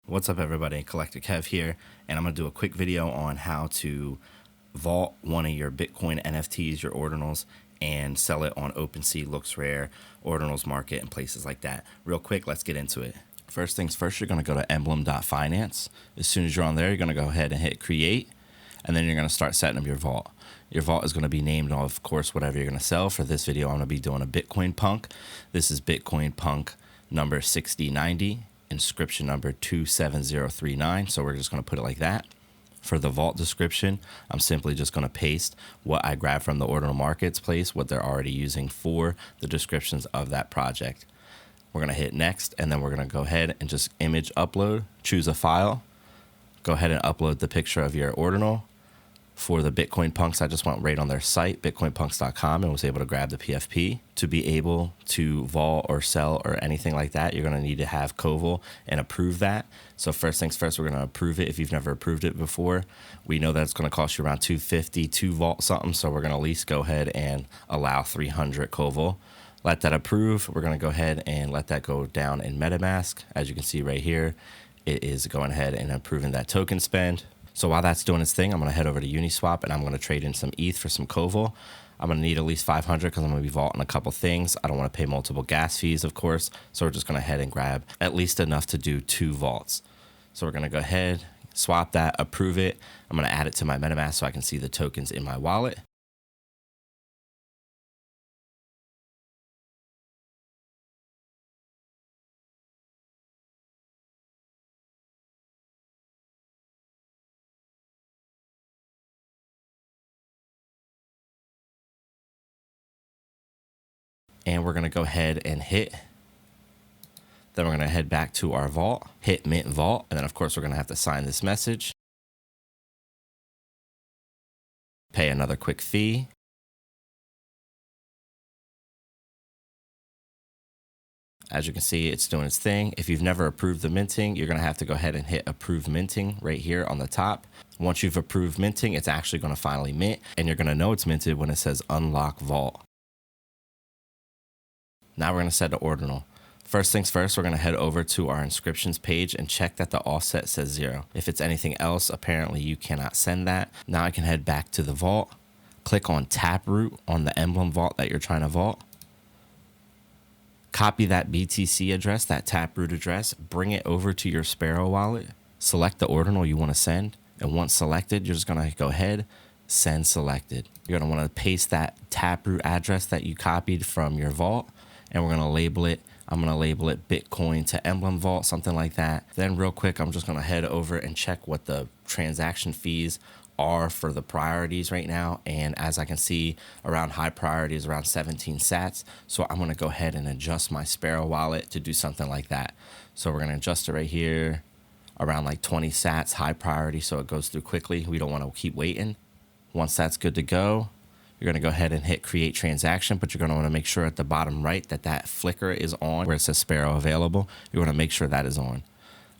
What's up everybody, Collector Kev here, and I'm going to do a quick video on how to vault one of your Bitcoin NFTs, your ordinals, and sell it on OpenSea, LooksRare, Ordinals Market, and places like that. Real quick, let's get into it. First things first, you're going to go to emblem.finance. As soon as you're on there, you're going to go ahead and hit create, and then you're going to start setting up your vault. Your vault is going to be named, of course, whatever you're going to sell. For this video, I'm going to be doing a Bitcoin Punk. This is Bitcoin Punk number 6090. Inscription number 27039. So we're just going to put it like that. For the vault description, I'm simply just going to paste what I grabbed from the Ordinal Marketplace, what they're already using for the descriptions of that project. We're going to hit next, and then we're going to go ahead and just image upload, choose a file, go ahead and upload the picture of your ordinal. For the Bitcoin Punks, I just went right on their site, bitcoinpunks.com, and was able to grab the PFP. To be able to vault or sell or anything like that, you're going to need to have Koval and approve that. So first things first, we're going to approve it. If you've never approved it before, we know that it's going to cost you around $250 to vault something. So we're going to at least go ahead and allow 300 Koval. Let that approve. We're going to go ahead and let that go down in MetaMask. As you can see right here, it is going ahead and approving that token spend. So while that's doing its thing, I'm going to head over to Uniswap and I'm going to trade in some ETH for some Koval. I'm going to need at least 500 because I'm going to be vaulting a couple things. I don't want to pay multiple gas fees, of course. So we're just going to head and grab at least enough to do 2 vaults. So we're going to go ahead, swap that, approve it. I'm going to add it to my MetaMask so I can see the tokens in my wallet. And we're going to go ahead and hit. Then we're going to head back to our vault, hit mint vault. And then of course, we're going to have to sign this message. Pay another quick fee. As you can see, it's doing its thing. If you've never approved the minting, you're going to have to go ahead and hit approve minting right here on the top. Once you've approved minting, it's actually going to finally mint, and you're going to know it's minted when it says unlock vault. Now we're going to set the ordinal. First things first, we're going to head over to our inscriptions page and check that the offset says 0. If it's anything else, apparently you cannot send that. Now I can head back to the vault, click on Taproot on the Emblem vault that you're trying to vault. Copy that BTC address, that Taproot address, bring it over to your Sparrow wallet, select the ordinal you want to send, and once selected, you're just going to go ahead, send selected. You're going to want to paste that Taproot address that you copied from your vault, and we're going to label it. I'm going to label it Bitcoin to Emblem Vault, something like that. Then real quick, I'm just going to head over and check what the transaction fees are for the priorities right now. And as I can see, around high priority is around 17 sats. So I'm going to go ahead and adjust my Sparrow wallet to do something like that. So we're going to adjust it right here around like 20 sats, high priority, so it goes through quickly. We don't want to keep waiting. Once that's good to go, you're going to go ahead and hit create transaction, but you're going to want to make sure at the bottom right that that flicker is on where it says Sparrow available. You want to make sure that is on.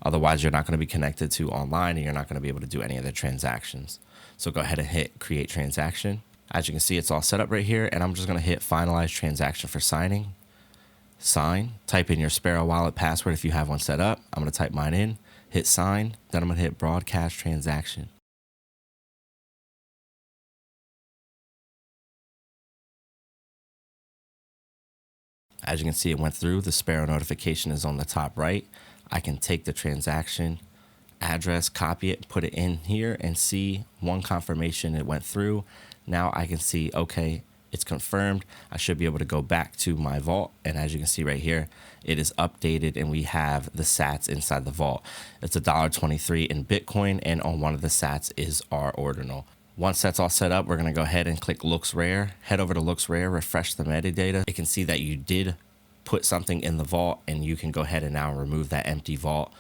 Otherwise, you're not going to be connected to online and you're not going to be able to do any of the transactions. So go ahead and hit create transaction. As you can see, it's all set up right here, and I'm just going to hit finalize transaction for signing. Sign, type in your Sparrow wallet password if you have one set up. I'm going to type mine in, hit sign, then I'm going to hit broadcast transaction. As you can see, it went through. The Sparrow notification is on the top right. I can take the transaction address, copy it, put it in here, and see one confirmation it went through. Now I can see, okay, it's confirmed. I should be able to go back to my vault. And as you can see right here, it is updated and we have the sats inside the vault. It's $1.23 in Bitcoin, and on one of the sats is our ordinal. Once that's all set up, we're going to go ahead and click LooksRare, head over to LooksRare, refresh the metadata. It can see that you did put something in the vault, and you can go ahead and now remove that empty vault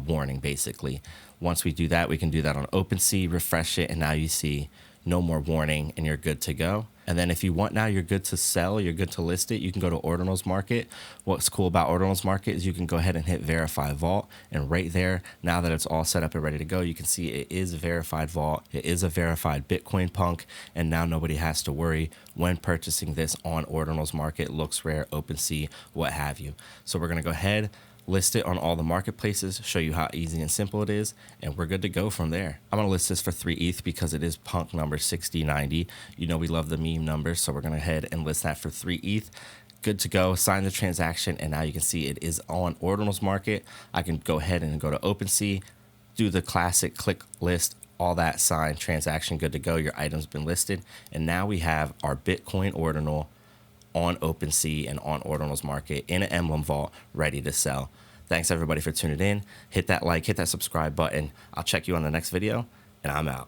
warning, basically. Once we do that, we can do that on OpenSea, refresh it, and now you see no more warning and you're good to go. And then if you want, now you're good to sell, you're good to list it, you can go to Ordinals Market. What's cool about Ordinals Market is you can go ahead and hit verify vault, and right there, now that it's all set up and ready to go, you can see it is a verified vault, it is a verified Bitcoin Punk, and now nobody has to worry when purchasing this on Ordinals Market, LooksRare, OpenSea, what have you. So we're gonna go ahead, list it on all the marketplaces, show you how easy and simple it is, and we're good to go from there. I'm going to list this for 3 ETH because it is punk number 6090. You know we love the meme numbers, so we're going to head and list that for 3 ETH. Good to go. Sign the transaction, and now you can see it is on Ordinals Market. I can go ahead and go to OpenSea, do the classic click list, all that, sign, transaction, good to go. Your item's been listed, and now we have our Bitcoin Ordinal on OpenSea and on Ordinals Market in an Emblem vault ready to sell. Thanks everybody for tuning in. Hit that like, hit that subscribe button. I'll check you on the next video, and I'm out.